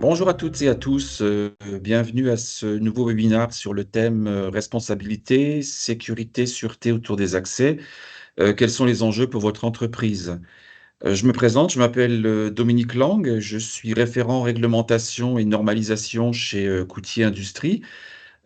Bonjour à toutes et à tous, bienvenue à ce nouveau webinaire sur le thème responsabilité, sécurité, sûreté autour des accès. Quels sont les enjeux pour votre entreprise? Je me présente, je m'appelle Dominique Lang, je suis référent réglementation et normalisation chez Coutier Industrie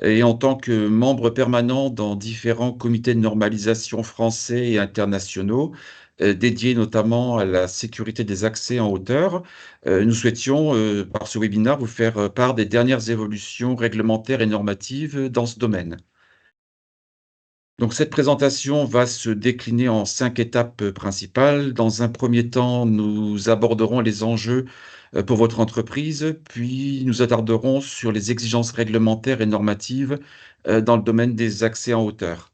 et en tant que membre permanent dans différents comités de normalisation français et internationaux, dédiés notamment à la sécurité des accès en hauteur, nous souhaitions, par ce webinaire, vous faire part des dernières évolutions réglementaires et normatives dans ce domaine. Donc cette présentation va se décliner en 5 étapes principales. Dans un premier temps, nous aborderons les enjeux pour votre entreprise, puis nous attarderons sur les exigences réglementaires et normatives dans le domaine des accès en hauteur.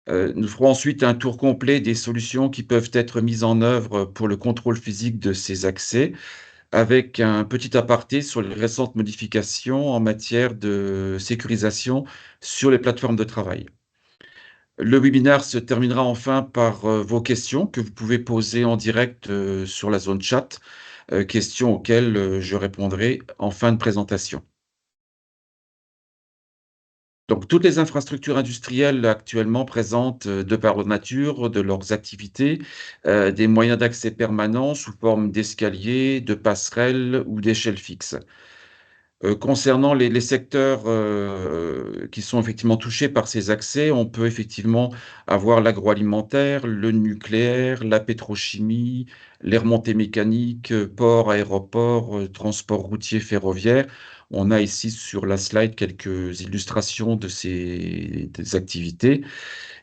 Nous ferons ensuite un tour complet des solutions qui peuvent être mises en œuvre pour le contrôle physique de ces accès, avec un petit aparté sur les récentes modifications en matière de sécurisation sur les plateformes de travail. Le webinaire se terminera enfin par vos questions que vous pouvez poser en direct sur la zone chat, questions auxquelles je répondrai en fin de présentation. Donc, toutes les infrastructures industrielles actuellement présentent, de par leur nature, de leurs activités, des moyens d'accès permanents sous forme d'escaliers, de passerelles ou d'échelles fixes. Concernant les secteurs, qui sont effectivement touchés par ces accès, on peut effectivement avoir l'agroalimentaire, le nucléaire, la pétrochimie, les remontées mécaniques, ports, aéroports, transport routier, ferroviaire. On a ici sur la slide quelques illustrations de ces des activités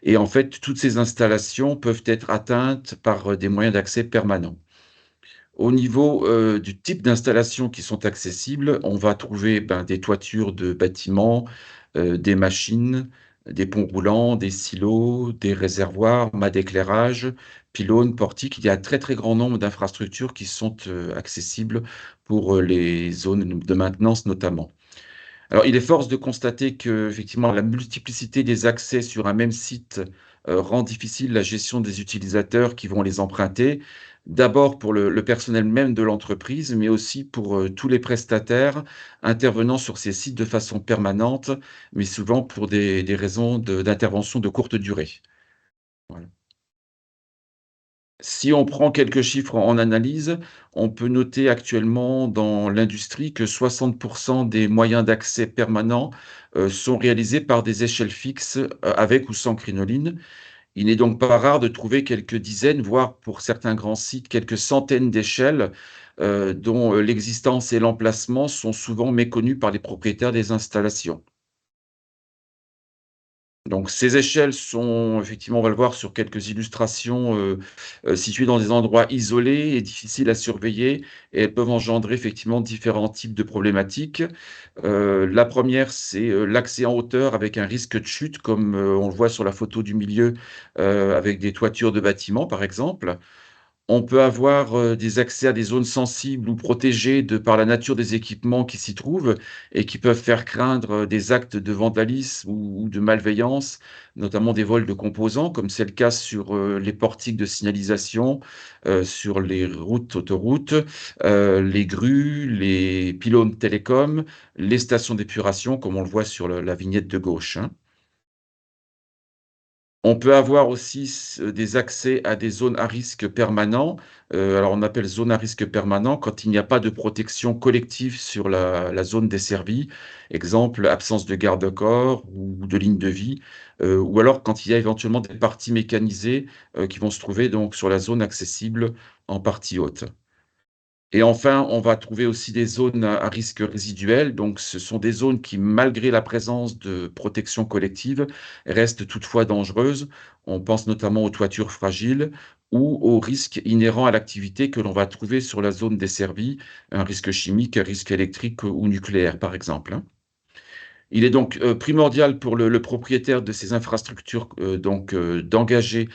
et en fait, toutes ces installations peuvent être atteintes par, des moyens d'accès permanents. Au niveau, du type d'installations qui sont accessibles, on va trouver, ben, des toitures de bâtiments, des machines, des ponts roulants, des silos, des réservoirs, mâts d'éclairage, pylônes, portiques. Il y a un très, très grand nombre d'infrastructures qui sont, accessibles pour, les zones de maintenance notamment. Alors, il est force de constater qu'effectivement, la multiplicité des accès sur un même site, rend difficile la gestion des utilisateurs qui vont les emprunter. D'abord pour le personnel même de l'entreprise, mais aussi pour, tous les prestataires intervenant sur ces sites de façon permanente, mais souvent pour des raisons d'intervention de courte durée. Voilà. Si on prend quelques chiffres en analyse, on peut noter actuellement dans l'industrie que 60 des moyens d'accès permanents, sont réalisés par des échelles fixes, avec ou sans crinoline. Il n'est donc pas rare de trouver quelques dizaines, voire pour certains grands sites, quelques centaines d'échelles, dont, l'existence et l'emplacement sont souvent méconnus par les propriétaires des installations. Donc ces échelles sont effectivement, on va le voir sur quelques illustrations, situées dans des endroits isolés et difficiles à surveiller et elles peuvent engendrer effectivement différents types de problématiques. La première, c'est, l'accès en hauteur avec un risque de chute comme, on le voit sur la photo du milieu, avec des toitures de bâtiments par exemple. On peut avoir, des accès à des zones sensibles ou protégées de par la nature des équipements qui s'y trouvent et qui peuvent faire craindre, des actes de vandalisme ou de malveillance, notamment des vols de composants, comme c'est le cas sur, les portiques de signalisation, sur les routes, autoroutes, les grues, les pylônes télécoms, les stations d'épuration, comme on le voit sur la vignette de gauche, hein. On peut avoir aussi des accès à des zones à risque permanent. Alors on appelle zone à risque permanent quand il n'y a pas de protection collective sur la zone desservie. Exemple, absence de garde-corps ou de ligne de vie, ou alors quand il y a éventuellement des parties mécanisées, qui vont se trouver donc sur la zone accessible en partie haute. Et enfin, on va trouver aussi des zones à risque résiduel. Donc, ce sont des zones qui, malgré la présence de protection collective, restent toutefois dangereuses. On pense notamment aux toitures fragiles ou aux risques inhérents à l'activité que l'on va trouver sur la zone desservie, un risque chimique, un risque électrique ou nucléaire, par exemple, hein. Il est donc, primordial pour le propriétaire de ces infrastructures, d'engager,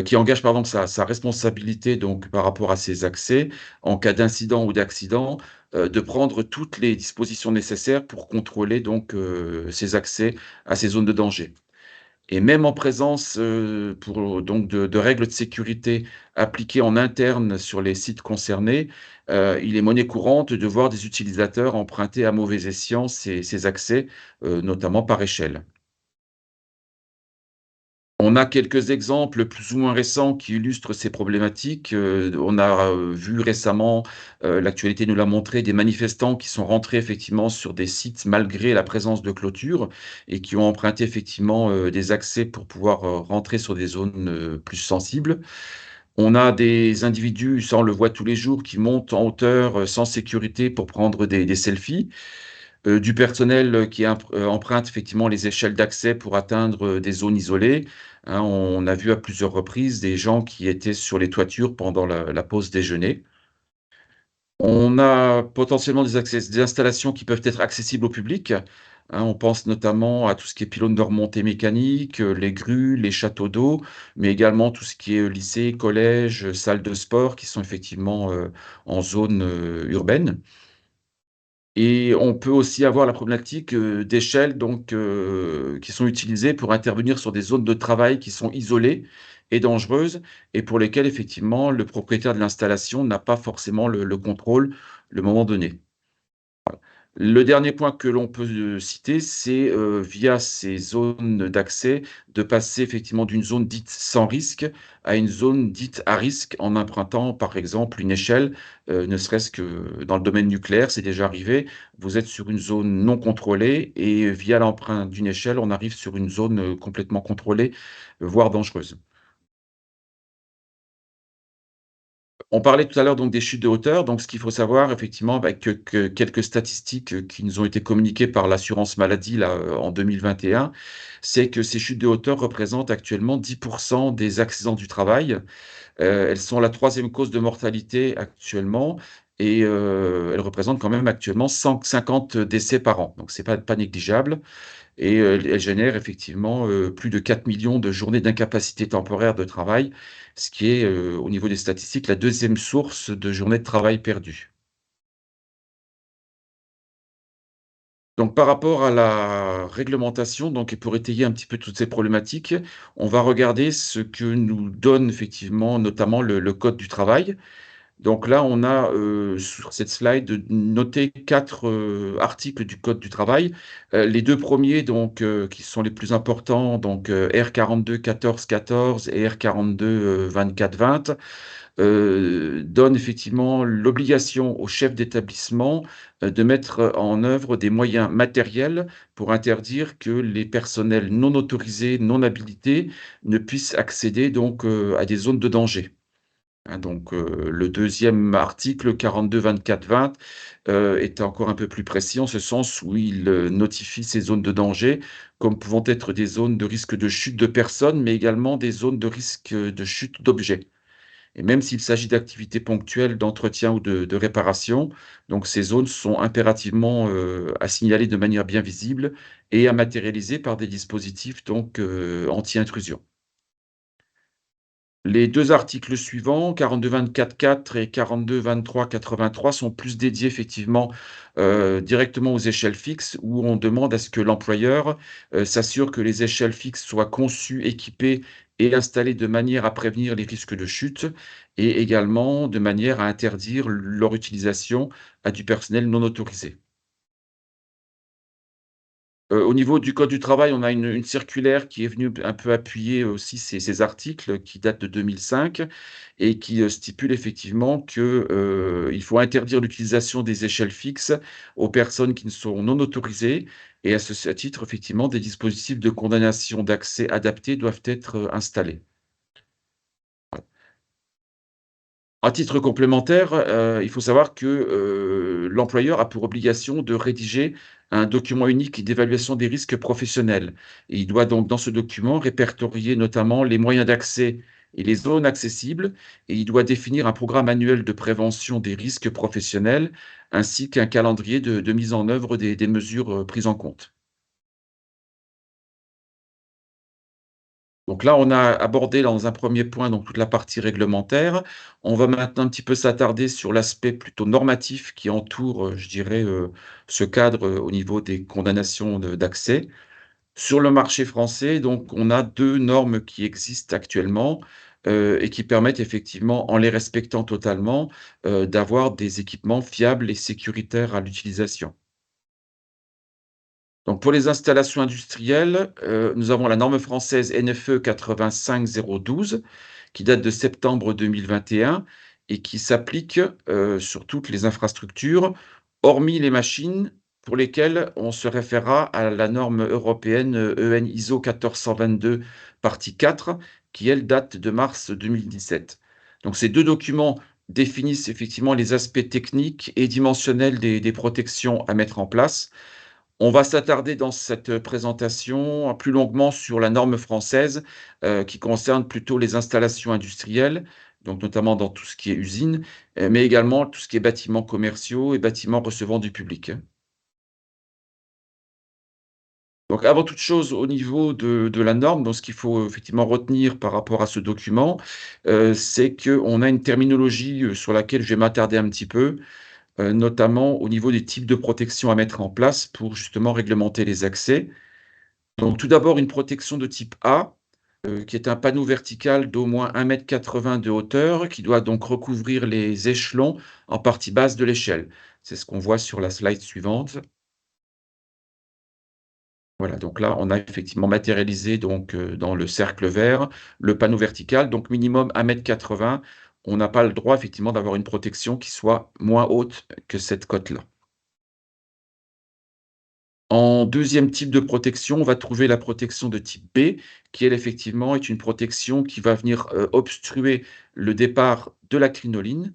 qui engage pardon sa responsabilité donc par rapport à ces accès, en cas d'incident ou d'accident, de prendre toutes les dispositions nécessaires pour contrôler donc, ces accès à ces zones de danger. Et même en présence, pour donc de règles de sécurité appliquées en interne sur les sites concernés, il est monnaie courante de voir des utilisateurs emprunter à mauvais escient ces accès, notamment par échelle. On a quelques exemples plus ou moins récents qui illustrent ces problématiques. On a, vu récemment, l'actualité nous l'a montré, des manifestants qui sont rentrés effectivement sur des sites malgré la présence de clôtures et qui ont emprunté effectivement, des accès pour pouvoir, rentrer sur des zones, plus sensibles. On a des individus, ça on le voit tous les jours, qui montent en hauteur, sans sécurité pour prendre des selfies. Du personnel, qui emprunte effectivement les échelles d'accès pour atteindre, des zones isolées, hein. On a vu à plusieurs reprises des gens qui étaient sur les toitures pendant la pause déjeuner. On a potentiellement des installations qui peuvent être accessibles au public, hein. On pense notamment à tout ce qui est pylônes de remontée mécanique, les grues, les châteaux d'eau, mais également tout ce qui est, lycée, collège, salles de sport qui sont effectivement, en zone, urbaine. Et on peut aussi avoir la problématique, d'échelles donc, qui sont utilisées pour intervenir sur des zones de travail qui sont isolées et dangereuses et pour lesquelles effectivement le propriétaire de l'installation n'a pas forcément le contrôle, le moment donné. Le dernier point que l'on peut, citer, c'est, via ces zones d'accès, de passer effectivement d'une zone dite sans risque à une zone dite à risque en empruntant, par exemple, une échelle, ne serait-ce que dans le domaine nucléaire, c'est déjà arrivé. Vous êtes sur une zone non contrôlée et via l'emprunt d'une échelle, on arrive sur une zone, complètement contrôlée, voire dangereuse. On parlait tout à l'heure donc des chutes de hauteur. Donc ce qu'il faut savoir effectivement, bah, que quelques statistiques, qui nous ont été communiquées par l'assurance maladie là, en 2021, c'est que ces chutes de hauteur représentent actuellement 10 des accidents du travail. Elles sont la troisième cause de mortalité actuellement et elles représentent quand même actuellement 150 décès par an. Donc c'est pas négligeable et elle génère effectivement, plus de 4 millions de journées d'incapacité temporaire de travail, ce qui est, au niveau des statistiques, la deuxième source de journées de travail perdues. Donc par rapport à la réglementation, donc et pour étayer un petit peu toutes ces problématiques, on va regarder ce que nous donne effectivement notamment le code du travail. Donc là, on a, sur cette slide, noté 4 articles du code du travail. Les 2 premiers donc, qui sont les plus importants, donc, R 42-14-14 et R 42, 24-20, donnent effectivement l'obligation au chef d'établissement, de mettre en œuvre des moyens matériels pour interdire que les personnels non autorisés, non habilités ne puissent accéder donc, à des zones de danger. Hein, donc, le deuxième article 42-24-20, est encore un peu plus précis en ce sens où il, notifie ces zones de danger comme pouvant être des zones de risque de chute de personnes, mais également des zones de risque, de chute d'objets et même s'il s'agit d'activités ponctuelles d'entretien ou de réparation, donc ces zones sont impérativement, à signaler de manière bien visible et à matérialiser par des dispositifs donc, anti-intrusion. Les 2 articles suivants, 42-24-4 et 42-23-83 sont plus dédiés effectivement, directement aux échelles fixes où on demande à ce que l'employeur, s'assure que les échelles fixes soient conçues, équipées et installées de manière à prévenir les risques de chute et également de manière à interdire leur utilisation à du personnel non autorisé. Au niveau du code du travail, on a une circulaire qui est venue un peu appuyer aussi ces articles qui datent de 2005 et qui, stipule effectivement que, il faut interdire l'utilisation des échelles fixes aux personnes qui ne sont non autorisées et à titre, effectivement, des dispositifs de condamnation d'accès adaptés doivent être, installés. À titre complémentaire, il faut savoir que, l'employeur a pour obligation de rédiger un document unique d'évaluation des risques professionnels et il doit donc dans ce document répertorier notamment les moyens d'accès et les zones accessibles et il doit définir un programme annuel de prévention des risques professionnels ainsi qu'un calendrier de mise en œuvre des mesures, prises en compte. Donc là, on a abordé dans un premier point donc toute la partie réglementaire. On va maintenant un petit peu s'attarder sur l'aspect plutôt normatif qui entoure, je dirais, ce cadre, au niveau des condamnations d'accès. Sur le marché français, donc on a 2 normes qui existent actuellement, et qui permettent effectivement, en les respectant totalement, d'avoir des équipements fiables et sécuritaires à l'utilisation. Donc pour les installations industrielles, nous avons la norme française NFE 85012 qui date de septembre 2021 et qui s'applique, sur toutes les infrastructures, hormis les machines pour lesquelles on se référera à la norme européenne, EN ISO 1422 partie 4 qui elle date de mars 2017. Donc ces 2 documents définissent effectivement les aspects techniques et dimensionnels des protections à mettre en place. On va s'attarder dans cette présentation plus longuement sur la norme française, qui concerne plutôt les installations industrielles, donc notamment dans tout ce qui est usine, mais également tout ce qui est bâtiments commerciaux et bâtiments recevant du public. Donc avant toute chose, au niveau de la norme, donc ce qu'il faut effectivement retenir par rapport à ce document, c'est qu'on a une terminologie, sur laquelle je vais m'attarder un petit peu, notamment au niveau des types de protection à mettre en place pour justement réglementer les accès. Donc tout d'abord une protection de type A, qui est un panneau vertical d'au moins 1,80 m de hauteur, qui doit donc recouvrir les échelons en partie basse de l'échelle. C'est ce qu'on voit sur la slide suivante. Voilà, donc là, on a effectivement matérialisé donc, dans le cercle vert, le panneau vertical, donc minimum 1,80 m. On n'a pas le droit effectivement d'avoir une protection qui soit moins haute que cette cote-là. En deuxième type de protection, on va trouver la protection de type B, qui elle effectivement est une protection qui va venir, obstruer le départ de la crinoline.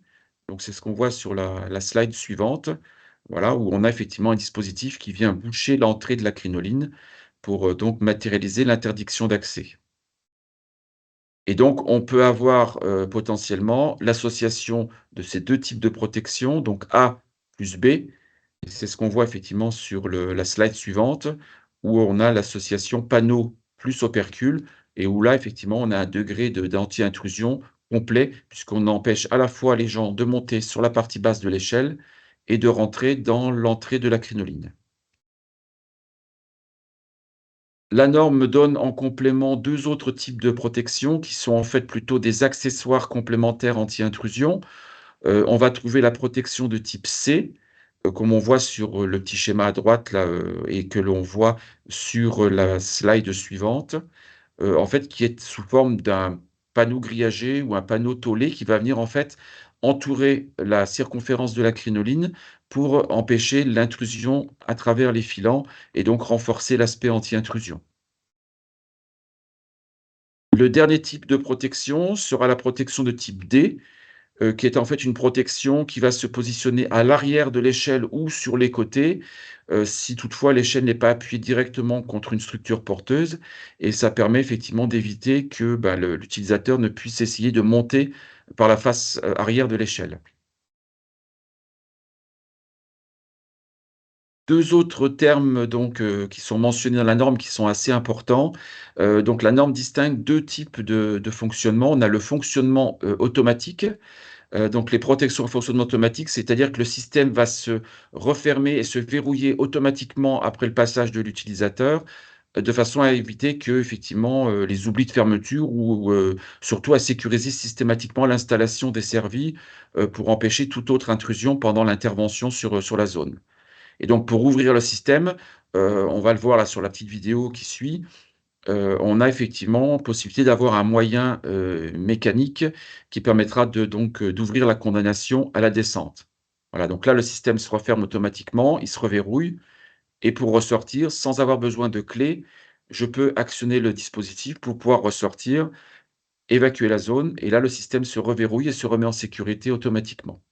Donc c'est ce qu'on voit sur la slide suivante. Voilà, où on a effectivement un dispositif qui vient boucher l'entrée de la crinoline pour, donc matérialiser l'interdiction d'accès. Et donc on peut avoir, potentiellement l'association de ces 2 types de protection, donc A plus B. C'est ce qu'on voit effectivement sur la slide suivante, où on a l'association panneau plus opercule et où là, effectivement, on a un degré d'anti-intrusion complet, puisqu'on empêche à la fois les gens de monter sur la partie basse de l'échelle et de rentrer dans l'entrée de la crinoline. La norme me donne en complément 2 autres types de protection qui sont en fait plutôt des accessoires complémentaires anti-intrusion. On va trouver la protection de type C, comme on voit sur, le petit schéma à droite là, et que l'on voit sur, la slide suivante, en fait, qui est sous forme d'un panneau grillagé ou un panneau tôlé qui va venir, en fait, entourer la circonférence de la crinoline pour empêcher l'intrusion à travers les filants et donc renforcer l'aspect anti-intrusion. Le dernier type de protection sera la protection de type D, qui est en fait une protection qui va se positionner à l'arrière de l'échelle ou sur les côtés, si toutefois l'échelle n'est pas appuyée directement contre une structure porteuse et ça permet effectivement d'éviter que, bah, le l'utilisateur ne puisse essayer de monter par la face, arrière de l'échelle. 2 autres termes donc, qui sont mentionnés dans la norme qui sont assez importants. Donc la norme distingue 2 types de fonctionnement. On a le fonctionnement, automatique. Donc les protections en fonctionnement automatique, c'est-à-dire que le système va se refermer et se verrouiller automatiquement après le passage de l'utilisateur, de façon à éviter qu'effectivement, les oublis de fermeture ou, surtout à sécuriser systématiquement l'installation des servis, pour empêcher toute autre intrusion pendant l'intervention sur la zone. Et donc pour ouvrir le système, on va le voir là sur la petite vidéo qui suit, on a effectivement possibilité d'avoir un moyen, mécanique qui permettra d'ouvrir la condamnation à la descente. Voilà, donc là, le système se referme automatiquement, il se reverrouille et pour ressortir, sans avoir besoin de clé, je peux actionner le dispositif pour pouvoir ressortir, évacuer la zone et là, le système se reverrouille et se remet en sécurité automatiquement.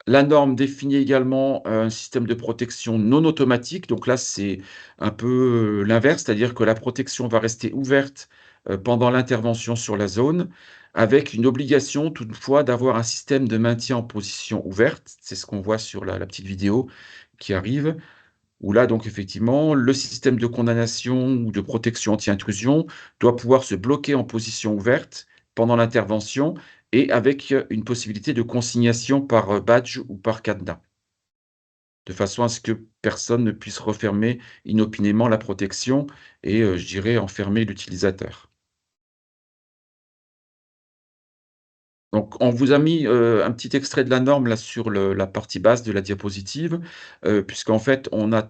La norme définit également, un système de protection non automatique, donc là, c'est un peu, l'inverse, c'est-à-dire que la protection va rester ouverte, pendant l'intervention sur la zone, avec une obligation toutefois d'avoir un système de maintien en position ouverte. C'est ce qu'on voit sur la petite vidéo qui arrive, où là, donc effectivement, le système de condamnation ou de protection anti-intrusion doit pouvoir se bloquer en position ouverte pendant l'intervention et avec, une possibilité de consignation par, badge ou par cadenas. de façon à ce que personne ne puisse refermer inopinément la protection et je dirais enfermer l'utilisateur. Donc, on vous a mis, un petit extrait de la norme là sur la partie basse de la diapositive, puisqu'en fait on a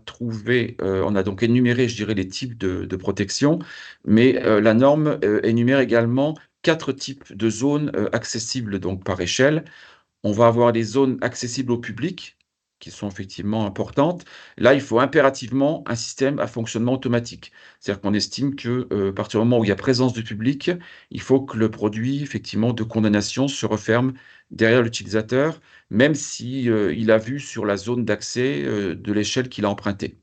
donc énuméré, je dirais, les types de protection, mais, la norme, énumère également 4 types de zones, accessibles donc par échelle. On va avoir les zones accessibles au public, qui sont effectivement importantes. Là, il faut impérativement un système à fonctionnement automatique. C'est-à-dire qu'on estime que, à partir du moment où il y a présence du public, il faut que le produit, effectivement, de condamnation se referme derrière l'utilisateur, même si, il a vu sur la zone d'accès, de l'échelle qu'il a empruntée.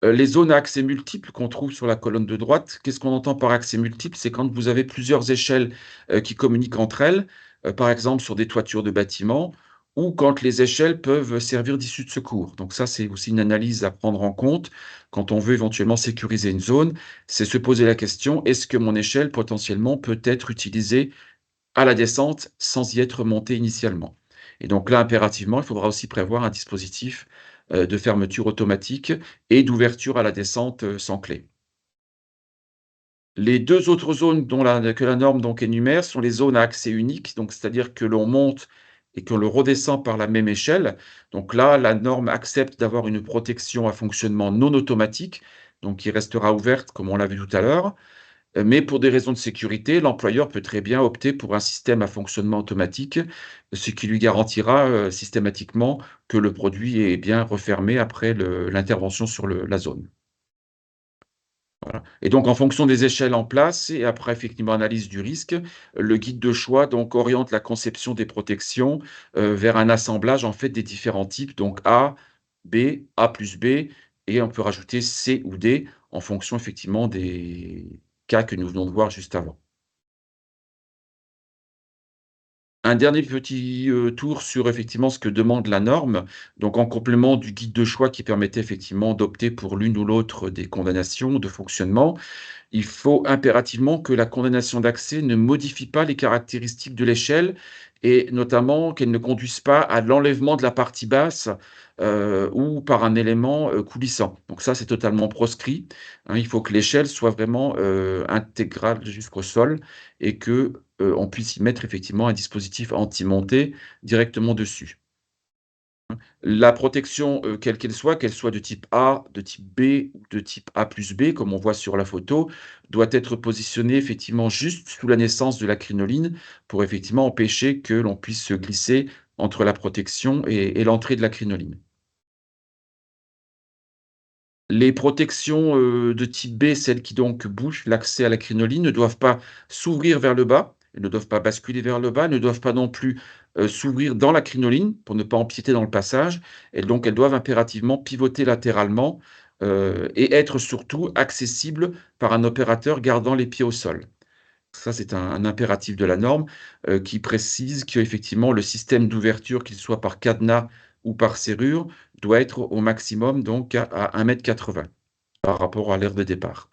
Les zones à accès multiples qu'on trouve sur la colonne de droite, qu'est-ce qu'on entend par accès multiple? C'est quand vous avez plusieurs échelles, qui communiquent entre elles, par exemple sur des toitures de bâtiments ou quand les échelles peuvent servir d'issue de secours. Donc ça, c'est aussi une analyse à prendre en compte quand on veut éventuellement sécuriser une zone. C'est se poser la question: «Est-ce que mon échelle potentiellement peut être utilisée à la descente sans y être monté initialement?» Et donc là, impérativement, il faudra aussi prévoir un dispositif, de fermeture automatique et d'ouverture à la descente, sans clé. Les 2 autres zones que la norme donc énumère sont les zones à accès unique, donc c'est-à-dire que l'on monte et que l'on redescend par la même échelle. Donc là, la norme accepte d'avoir une protection à fonctionnement non automatique, donc qui restera ouverte comme on l'a vu tout à l'heure. Mais pour des raisons de sécurité, l'employeur peut très bien opter pour un système à fonctionnement automatique, ce qui lui garantira, systématiquement que le produit est bien refermé après l'intervention sur la zone. Voilà et donc en fonction des échelles en place et après effectivement analyse du risque, le guide de choix donc oriente la conception des protections, vers un assemblage en fait des différents types donc A, B, A plus B et on peut rajouter C ou D en fonction effectivement des cas que nous venons de voir juste avant. Un dernier petit, tour sur effectivement ce que demande la norme. Donc en complément du guide de choix qui permettait effectivement d'opter pour l'une ou l'autre des condamnations de fonctionnement, il faut impérativement que la condamnation d'accès ne modifie pas les caractéristiques de l'échelle et notamment qu'elle ne conduise pas à l'enlèvement de la partie basse, ou par un élément, coulissant. Donc ça, c'est totalement proscrit, hein. Il faut que l'échelle soit vraiment, intégrale jusqu'au sol et que, on puisse y mettre effectivement un dispositif anti-montée directement dessus. La protection, quelle qu'elle soit de type A, de type B ou de type A plus B, comme on voit sur la photo, doit être positionnée effectivement juste sous la naissance de la crinoline pour effectivement empêcher que l'on puisse se glisser entre la protection et l'entrée de la crinoline. Les protections, de type B, celles qui donc bouchent l'accès à la crinoline, ne doivent pas s'ouvrir vers le bas, elles ne doivent pas basculer vers le bas, ne doivent pas non plus, s'ouvrir dans la crinoline pour ne pas empiéter dans le passage et donc elles doivent impérativement pivoter latéralement, et être surtout accessibles par un opérateur gardant les pieds au sol. Ça, c'est un impératif de la norme, qui précise qu'effectivement le système d'ouverture, qu'il soit par cadenas ou par serrure, doit être au maximum donc à 1,80 m par rapport à l'aire de départ.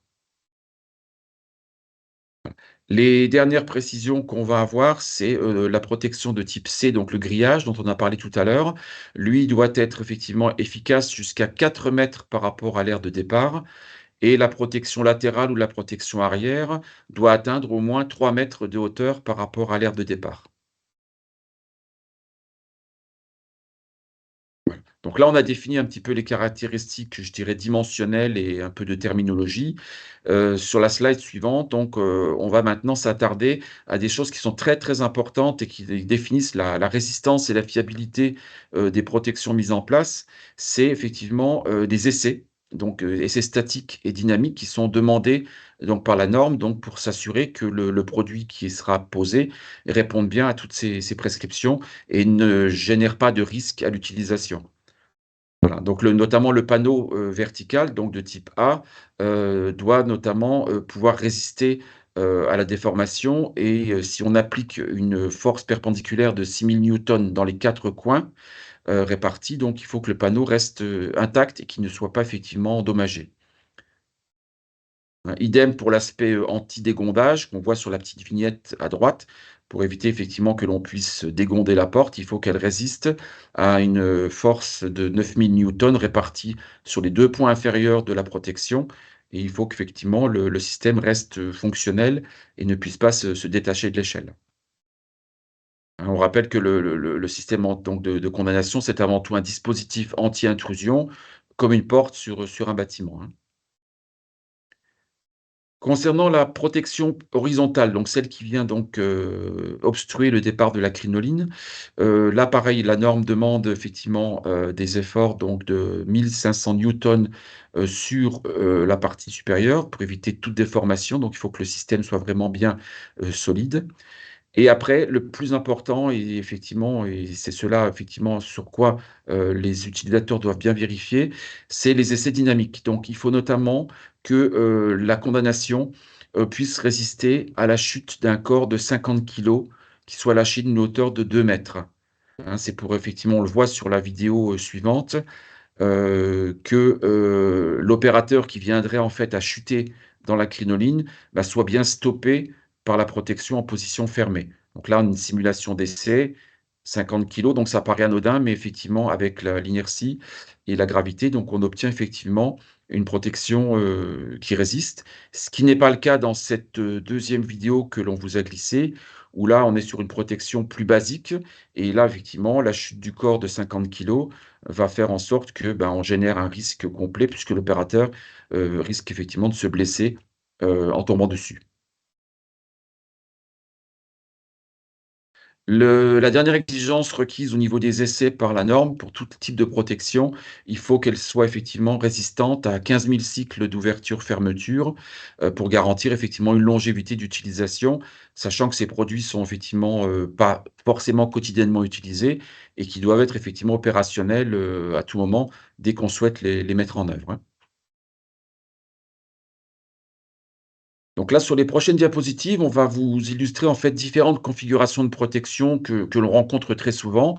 Les dernières précisions qu'on va avoir, c'est, la protection de type C, donc le grillage dont on a parlé tout à l'heure. Lui doit être effectivement efficace jusqu'à 4 mètres par rapport à l'aire de départ et la protection latérale ou la protection arrière doit atteindre au moins 3 mètres de hauteur par rapport à l'aire de départ. Donc là, on a défini un petit peu les caractéristiques, je dirais dimensionnelles et un peu de terminologie. Sur la slide suivante, donc, on va maintenant s'attarder à des choses qui sont très, très importantes et qui définissent la résistance et la fiabilité, des protections mises en place. C'est effectivement, des essais, donc, essais statiques et dynamiques qui sont demandés donc par la norme, donc pour s'assurer que le produit qui sera posé réponde bien à toutes ces prescriptions et ne génère pas de risque à l'utilisation. Voilà, donc notamment le panneau, vertical, donc de type A, doit notamment, pouvoir résister, à la déformation et si on applique une force perpendiculaire de 6 000 N dans les 4 coins, répartis, donc il faut que le panneau reste, intact et qu'il ne soit pas effectivement endommagé. Idem pour l'aspect, anti-dégondage qu'on voit sur la petite vignette à droite. pour éviter effectivement que l'on puisse dégonder la porte. Il faut qu'elle résiste à une force de 9000 newtons répartie sur les 2 points inférieurs de la protection et il faut qu'effectivement le système reste fonctionnel et ne puisse pas se détacher de l'échelle. Hein, on rappelle que le système en donc de condamnation, c'est avant tout un dispositif anti-intrusion, comme une porte sur un bâtiment, hein. Concernant la protection horizontale, donc celle qui vient donc, obstruer le départ de la crinoline, là pareil, la norme demande effectivement, des efforts donc de 1500 newtons, sur, la partie supérieure pour éviter toute déformation, donc il faut que le système soit vraiment bien, solide. Et après, le plus important et effectivement et c'est cela effectivement sur quoi, les utilisateurs doivent bien vérifier, c'est les essais dynamiques. Donc il faut notamment que, la condamnation, puisse résister à la chute d'un corps de 50 kilogrammes qui soit lâché d'une hauteur de 2 mètres. Hein, c'est pour effectivement on le voit sur la vidéo, suivante, que, l'opérateur qui viendrait en fait à chuter dans la crinoline, bah, soit bien stoppé par la protection en position fermée. Donc là, on a une simulation d'essai, 50 kilogrammes, donc ça paraît anodin, mais effectivement avec l'inertie et la gravité, donc on obtient effectivement une protection, qui résiste. Ce qui n'est pas le cas dans cette, 2e vidéo que l'on vous a glissée, où là, on est sur une protection plus basique et là, effectivement, la chute du corps de 50 kilogrammes va faire en sorte que, ben, on génère un risque complet puisque l'opérateur, risque effectivement de se blesser, en tombant dessus. La dernière exigence requise au niveau des essais par la norme pour tout type de protection, il faut qu'elle soit effectivement résistante à 15 000 cycles d'ouverture-fermeture, pour garantir effectivement une longévité d'utilisation, sachant que ces produits sont effectivement, pas forcément quotidiennement utilisés et qui doivent être effectivement opérationnels, à tout moment dès qu'on souhaite les mettre en œuvre, hein. Donc là, sur les prochaines diapositives, on va vous illustrer en fait différentes configurations de protection que l'on rencontre très souvent.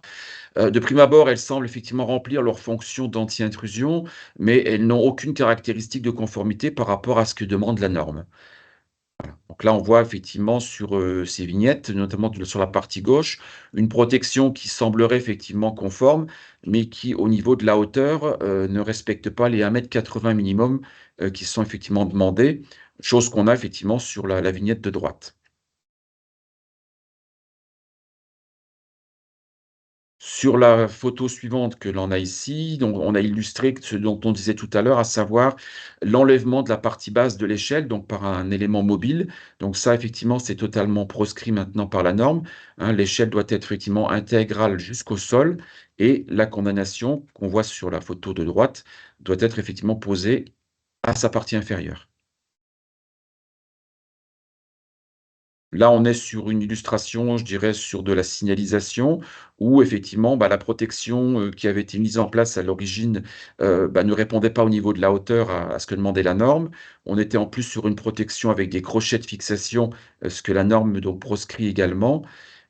De prime abord, elles semblent effectivement remplir leur fonction d'anti-intrusion, mais elles n'ont aucune caractéristique de conformité par rapport à ce que demande la norme. Donc là, on voit effectivement sur, ces vignettes, notamment sur la partie gauche, une protection qui semblerait effectivement conforme, mais qui, au niveau de la hauteur, ne respecte pas les 1,80 m minimum, qui sont effectivement demandés, chose qu'on a effectivement sur la vignette de droite. Sur la photo suivante que l'on a ici, donc on a illustré ce dont on disait tout à l'heure, à savoir l'enlèvement de la partie basse de l'échelle, donc par un élément mobile. Donc ça, effectivement, c'est totalement proscrit maintenant par la norme, hein. L'échelle doit être effectivement intégrale jusqu'au sol et la condamnation qu'on voit sur la photo de droite doit être effectivement posée à sa partie inférieure. Là, on est sur une illustration, je dirais, sur de la signalisation où effectivement, bah, la protection, qui avait été mise en place à l'origine, bah, ne répondait pas au niveau de la hauteur à ce que demandait la norme. On était en plus sur une protection avec des crochets de fixation, ce que la norme donc proscrit également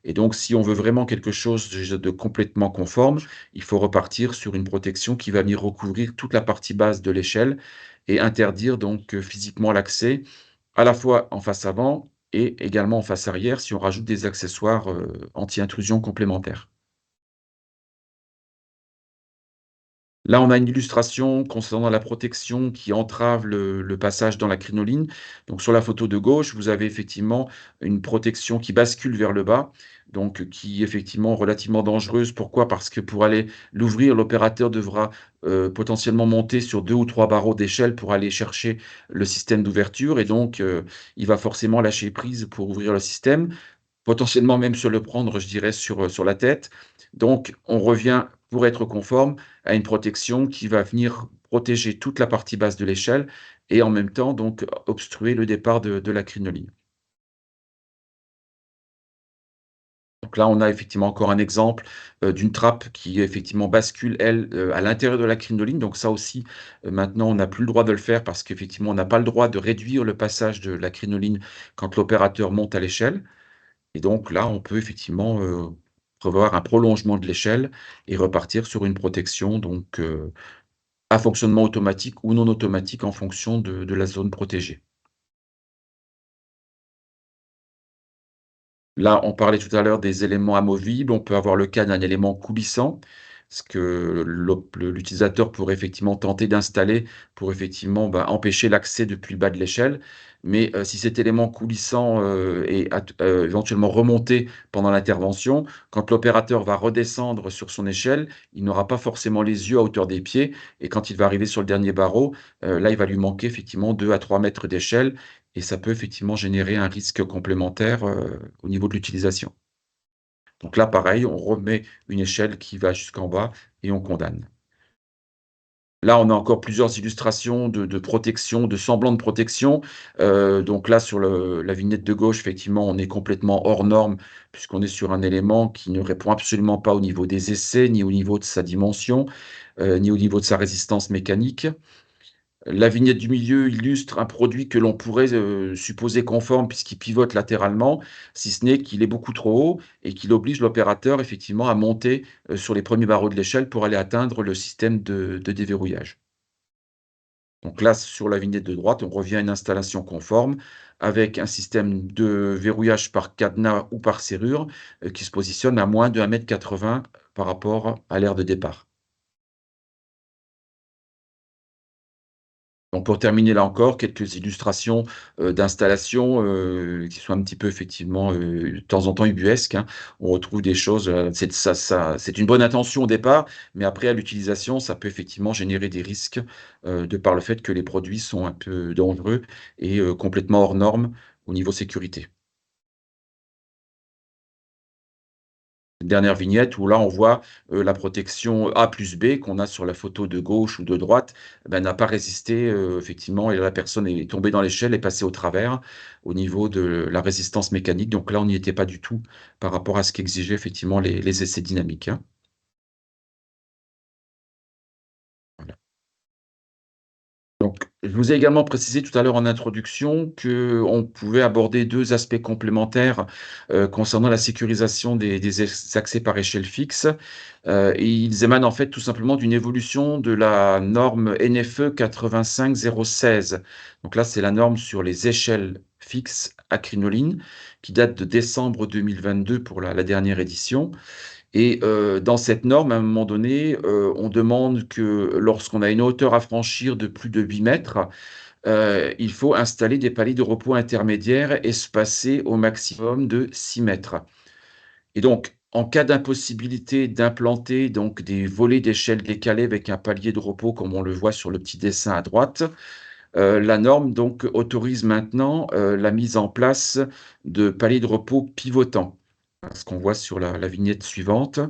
et donc si on veut vraiment quelque chose de complètement conforme, il faut repartir sur une protection qui va venir recouvrir toute la partie basse de l'échelle et interdire donc, physiquement l'accès à la fois en face avant et également en face arrière si on rajoute des accessoires, anti-intrusion complémentaires. Là, on a une illustration concernant la protection qui entrave le passage dans la crinoline. Donc sur la photo de gauche, vous avez effectivement une protection qui bascule vers le bas, donc qui est effectivement relativement dangereuse. Pourquoi? Parce que pour aller l'ouvrir, l'opérateur devra, potentiellement monter sur 2 ou 3 barreaux d'échelle pour aller chercher le système d'ouverture et donc il va forcément lâcher prise pour ouvrir le système. Potentiellement même se le prendre, je dirais, sur la tête. Donc on revient, pour être conforme, à une protection qui va venir protéger toute la partie basse de l'échelle et en même temps donc obstruer le départ de la crinoline. Donc là, on a effectivement encore un exemple, d'une trappe qui effectivement bascule elle, à l'intérieur de la crinoline. Donc ça aussi, maintenant on n'a plus le droit de le faire parce qu'effectivement on n'a pas le droit de réduire le passage de la crinoline quand l'opérateur monte à l'échelle. Et donc là, on peut effectivement, prévoir un prolongement de l'échelle et repartir sur une protection donc, à fonctionnement automatique ou non automatique en fonction de la zone protégée. Là, on parlait tout à l'heure des éléments amovibles, on peut avoir le cas d'un élément coulissant, ce que l'utilisateur pourrait effectivement tenter d'installer pour effectivement, bah, empêcher l'accès depuis le bas de l'échelle. Mais, si cet élément coulissant, est éventuellement remonté pendant l'intervention, quand l'opérateur va redescendre sur son échelle, il n'aura pas forcément les yeux à hauteur des pieds et quand il va arriver sur le dernier barreau, là, il va lui manquer effectivement 2 à 3 mètres d'échelle et ça peut effectivement générer un risque complémentaire, au niveau de l'utilisation. Donc là, pareil, on remet une échelle qui va jusqu'en bas et on condamne. Là, on a encore plusieurs illustrations de protection, de semblant de protection. Donc là, sur la vignette de gauche, effectivement, on est complètement hors norme puisqu'on est sur un élément qui ne répond absolument pas au niveau des essais, ni au niveau de sa dimension, ni au niveau de sa résistance mécanique. La vignette du milieu illustre un produit que l'on pourrait, supposer conforme puisqu'il pivote latéralement, si ce n'est qu'il est beaucoup trop haut et qu'il oblige l'opérateur effectivement à monter, sur les premiers barreaux de l'échelle pour aller atteindre le système de déverrouillage. Donc là, sur la vignette de droite, on revient à une installation conforme avec un système de verrouillage par cadenas ou par serrure, qui se positionne à moins de 1,80 m par rapport à l'aire de départ. Donc pour terminer, là encore, quelques illustrations, d'installations, qui sont un petit peu effectivement, de temps en temps ubuesques, hein. On retrouve des choses, c'est une bonne intention au départ, mais après à l'utilisation, ça peut effectivement générer des risques, de par le fait que les produits sont un peu dangereux et complètement hors normes au niveau sécurité. Dernière vignette où là, on voit, la protection A plus B qu'on a sur la photo de gauche ou de droite, bah, n'a pas résisté, effectivement et la personne est tombée dans l'échelle et passée au travers, au niveau de la résistance mécanique. Donc là, on n'y était pas du tout par rapport à ce qu'exigeaient effectivement les essais dynamiques, hein. Voilà. Donc, je vous ai également précisé tout à l'heure en introduction qu'on pouvait aborder 2 aspects complémentaires, concernant la sécurisation des accès par échelle fixe. Et ils émanent en fait tout simplement d'une évolution de la norme NFE 85016. Donc là, c'est la norme sur les échelles fixes à crinoline qui date de décembre 2022 pour la dernière édition. Et dans cette norme, à un moment donné, on demande que lorsqu'on a une hauteur à franchir de plus de 8 mètres, il faut installer des paliers de repos intermédiaires espacés au maximum de 6 mètres. Et donc, en cas d'impossibilité d'implanter donc des volets d'échelle décalés avec un palier de repos comme on le voit sur le petit dessin à droite, la norme donc autorise maintenant, la mise en place de paliers de repos pivotants. Ce qu'on voit sur la vignette suivante.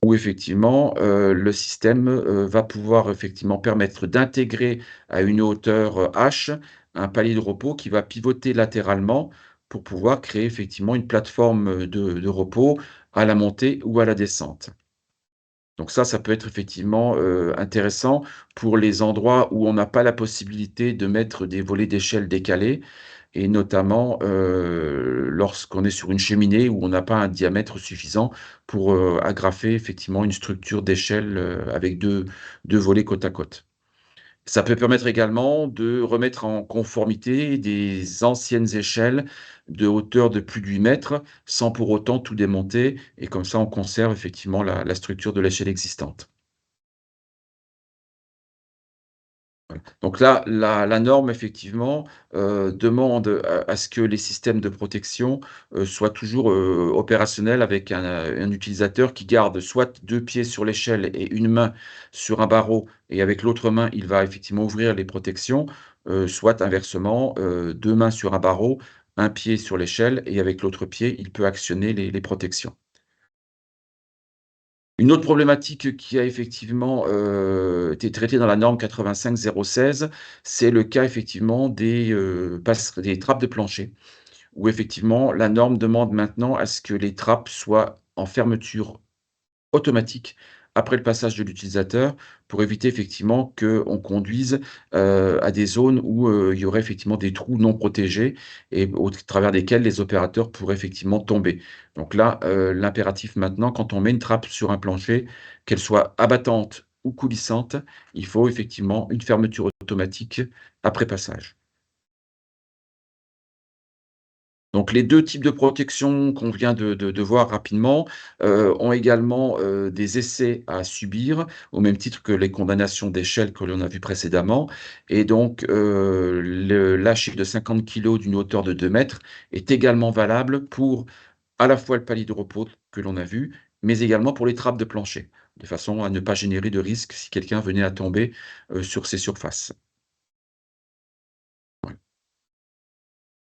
Où effectivement, le système, va pouvoir effectivement permettre d'intégrer à une hauteur, H, un palier de repos qui va pivoter latéralement pour pouvoir créer effectivement une plateforme, de repos à la montée ou à la descente. Donc ça peut être effectivement, intéressant pour les endroits où on n'a pas la possibilité de mettre des volets d'échelle décalés et notamment, lorsqu'on est sur une cheminée où on n'a pas un diamètre suffisant pour, agrafer effectivement une structure d'échelle, avec deux volets côte à côte. Ça peut permettre également de remettre en conformité des anciennes échelles de hauteur de plus de 8 mètres, sans pour autant tout démonter et comme ça on conserve effectivement la structure de l'échelle existante. Donc là, la norme effectivement, demande à ce que les systèmes de protection, soient toujours, opérationnels avec un utilisateur qui garde soit 2 pieds sur l'échelle et une main sur un barreau et avec l'autre main, il va effectivement ouvrir les protections, soit inversement, 2 mains sur un barreau, un pied sur l'échelle et avec l'autre pied, il peut actionner les protections. Une autre problématique qui a effectivement, été traitée dans la norme 85016, c'est le cas effectivement des trappes de plancher, où effectivement la norme demande maintenant à ce que les trappes soient en fermeture automatique après le passage de l'utilisateur pour éviter effectivement qu'on conduise, à des zones où, il y aurait effectivement des trous non protégés et au travers desquels les opérateurs pourraient effectivement tomber. Donc là, l'impératif maintenant quand on met une trappe sur un plancher, qu'elle soit abattante ou coulissante, il faut effectivement une fermeture automatique après passage. Donc les 2 types de protection qu'on vient de voir rapidement, ont également, des essais à subir, au même titre que les condamnations d'échelle que l'on a vues précédemment et donc le lâcher de 50 kilos d'une hauteur de 2 mètres est également valable pour, à la fois le palier de repos que l'on a vu, mais également pour les trappes de plancher, de façon à ne pas générer de risque si quelqu'un venait à tomber, sur ces surfaces.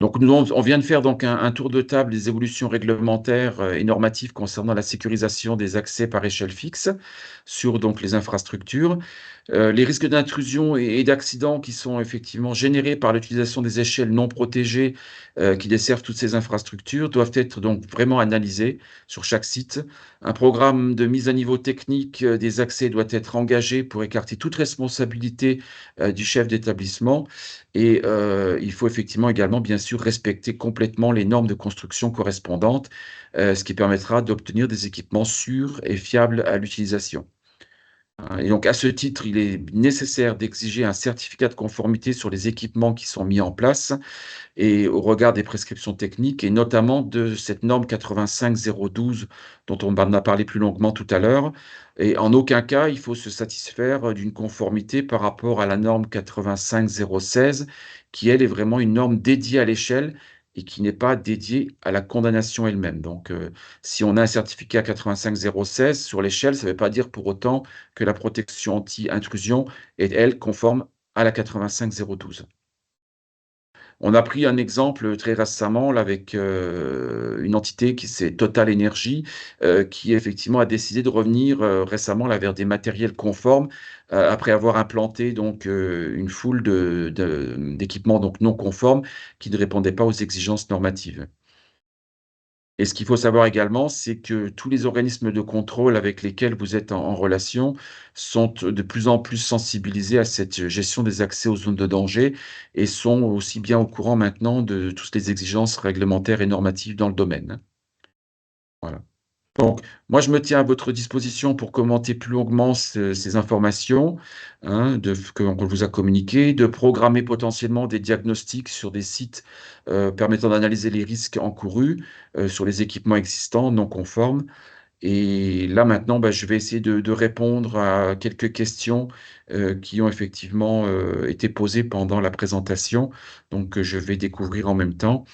Donc nous on vient de faire donc un tour de table des évolutions réglementaires, et normatives concernant la sécurisation des accès par échelle fixe sur donc les infrastructures. Les risques d'intrusion et d'accidents qui sont effectivement générés par l'utilisation des échelles non protégées, qui desservent toutes ces infrastructures doivent être donc vraiment analysés sur chaque site. Un programme de mise à niveau technique, des accès doit être engagé pour écarter toute responsabilité, du chef d'établissement et il faut effectivement également bien sûr respecter complètement les normes de construction correspondantes, ce qui permettra d'obtenir des équipements sûrs et fiables à l'utilisation. Hein, et donc à ce titre, il est nécessaire d'exiger un certificat de conformité sur les équipements qui sont mis en place et au regard des prescriptions techniques et notamment de cette norme 85012 dont on en a parlé plus longuement tout à l'heure et en aucun cas, il faut se satisfaire, d'une conformité par rapport à la norme 85016 qui elle est vraiment une norme dédiée à l'échelle et qui n'est pas dédiée à la condamnation elle-même. Donc si on a un certificat 85016 sur l'échelle, ça ne veut pas dire pour autant que la protection anti-intrusion est elle conforme à la 85012. On a pris un exemple, très récemment là avec, une entité qui c'est Total Energy, qui effectivement a décidé de revenir, récemment là vers des matériels conformes, après avoir implanté donc, une foule d'équipements donc non conformes qui ne répondaient pas aux exigences normatives. Et ce qu'il faut savoir également, c'est que tous les organismes de contrôle avec lesquels vous êtes en relation sont de plus en plus sensibilisés à cette gestion des accès aux zones de danger et sont aussi bien au courant maintenant de toutes les exigences réglementaires et normatives dans le domaine, hein. Voilà. Donc, moi, je me tiens à votre disposition pour commenter plus longuement ces informations, hein, qu'on vous a communiquées, de programmer potentiellement des diagnostics sur des sites, permettant d'analyser les risques encourus, sur les équipements existants non conformes et là, maintenant, bah, je vais essayer de répondre à quelques questions, qui ont effectivement, été posées pendant la présentation, donc que je vais découvrir en même temps.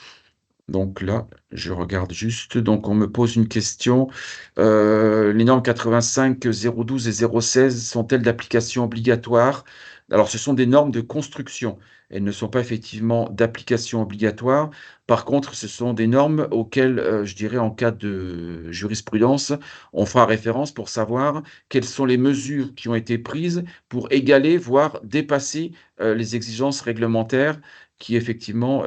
Donc là, je regarde juste, donc on me pose une question, les normes 85, 012 et 016 sont-elles d'application obligatoire? Alors ce sont des normes de construction. Elles ne sont pas effectivement d'application obligatoire. Par contre, ce sont des normes auxquelles, je dirais en cas de jurisprudence, on fera référence pour savoir quelles sont les mesures qui ont été prises pour égaler, voire dépasser, les exigences réglementaires qui effectivement,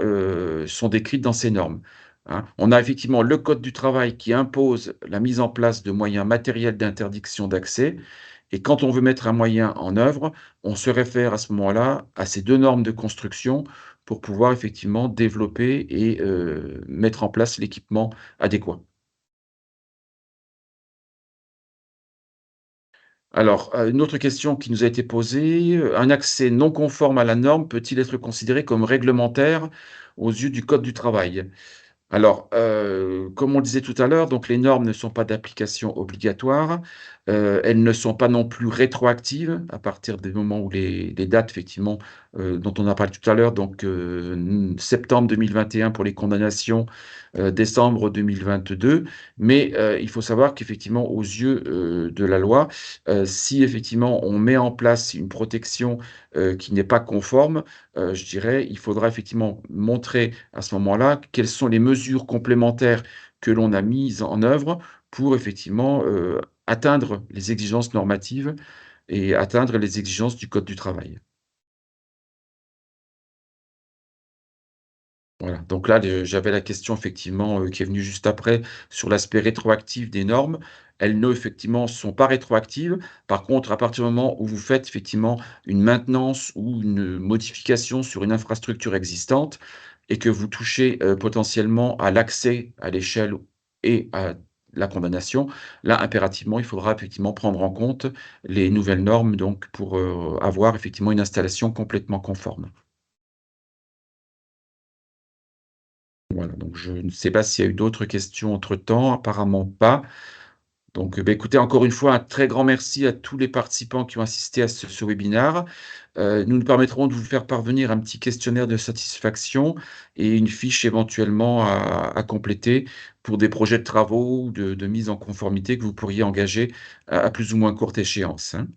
sont décrites dans ces normes, hein. On a effectivement le code du travail qui impose la mise en place de moyens matériels d'interdiction d'accès et quand on veut mettre un moyen en œuvre, on se réfère à ce moment-là à ces 2 normes de construction pour pouvoir effectivement développer et mettre en place l'équipement adéquat. Alors, une autre question qui nous a été posée, un accès non conforme à la norme peut-il être considéré comme réglementaire aux yeux du code du travail? Alors, comme on le disait tout à l'heure, donc les normes ne sont pas d'application obligatoire, elles ne sont pas non plus rétroactives à partir du moment où les dates effectivement, dont on a parlé tout à l'heure, donc septembre 2021 pour les condamnations, décembre 2022. Mais, il faut savoir qu'effectivement aux yeux, de la loi, si effectivement on met en place une protection, qui n'est pas conforme, je dirais, il faudra effectivement montrer à ce moment-là quelles sont les mesures complémentaires que l'on a mises en œuvre pour effectivement, atteindre les exigences normatives et atteindre les exigences du code du travail. Voilà, donc là, j'avais la question effectivement, qui est venue juste après sur l'aspect rétroactif des normes. Elles ne effectivement sont pas rétroactives. Par contre, à partir du moment où vous faites effectivement une maintenance ou une modification sur une infrastructure existante et que vous touchez, potentiellement à l'accès à l'échelle et à la condamnation, là, impérativement, il faudra effectivement prendre en compte les nouvelles normes donc pour, avoir effectivement une installation complètement conforme. Voilà, donc je ne sais pas s'il y a eu d'autres questions entre-temps, apparemment pas. Donc, bah, écoutez, encore une fois, un très grand merci à tous les participants qui ont assisté à ce webinaire. Nous permettrons de vous faire parvenir un petit questionnaire de satisfaction et une fiche éventuellement à compléter pour des projets de travaux ou de mise en conformité que vous pourriez engager à plus ou moins courte échéance, hein.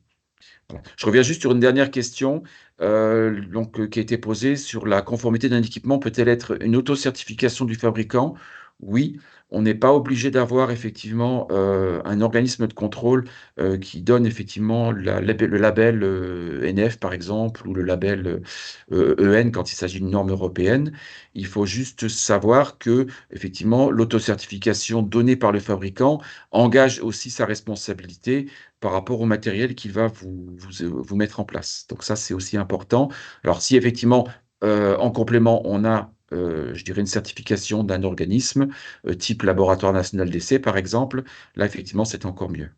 Voilà. Je reviens juste sur une dernière question, qui a été posée sur la conformité d'un équipement peut-elle être une autocertification du fabricant? Oui, on n'est pas obligé d'avoir effectivement, un organisme de contrôle, qui donne effectivement le label, NF par exemple ou le label, EN quand il s'agit d'une norme européenne. Il faut juste savoir que effectivement l'autocertification donnée par le fabricant engage aussi sa responsabilité par rapport au matériel qu'il va vous mettre en place. Donc ça, c'est aussi important. Alors si effectivement, en complément, on a, je dirais une certification d'un organisme, type Laboratoire national d'essai par exemple, là effectivement, c'est encore mieux.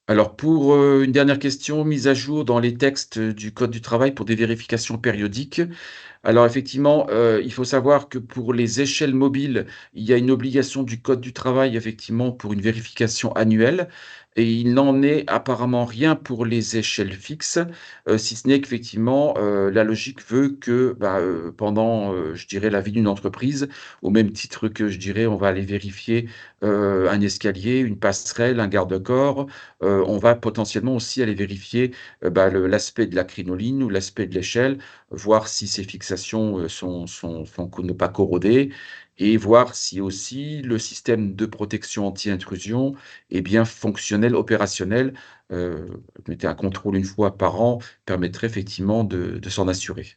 Alors pour, une dernière question, mise à jour dans les textes, du code du travail pour des vérifications périodiques. Alors effectivement, il faut savoir que pour les échelles mobiles, il y a une obligation du code du travail effectivement pour une vérification annuelle et il n'en est apparemment rien pour les échelles fixes, si ce n'est qu'effectivement, la logique veut que, bah, pendant, je dirais la vie d'une entreprise, au même titre que je dirais on va aller vérifier, un escalier, une passerelle, un garde-corps, on va potentiellement aussi aller vérifier, bah, l'aspect de la crinoline ou l'aspect de l'échelle, voir si ces fixations, sont co ne pas corrodées et voir si aussi le système de protection anti-intrusion est bien fonctionnel, opérationnel. Heu, mettez un contrôle une fois par an permettrait effectivement de s'en assurer.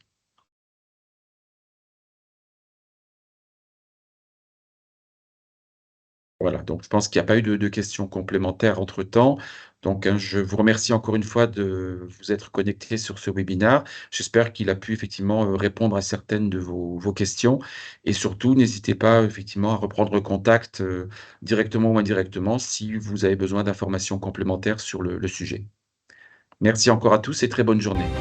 Voilà, donc je pense qu'il n'y a pas eu de questions complémentaires entre-temps. Donc, hein, je vous remercie encore une fois de vous être connectés sur ce webinaire. J'espère qu'il a pu effectivement, répondre à certaines de vos questions et surtout n'hésitez pas effectivement à reprendre contact, directement ou indirectement si vous avez besoin d'informations complémentaires sur le sujet. Merci encore à tous et très bonne journée.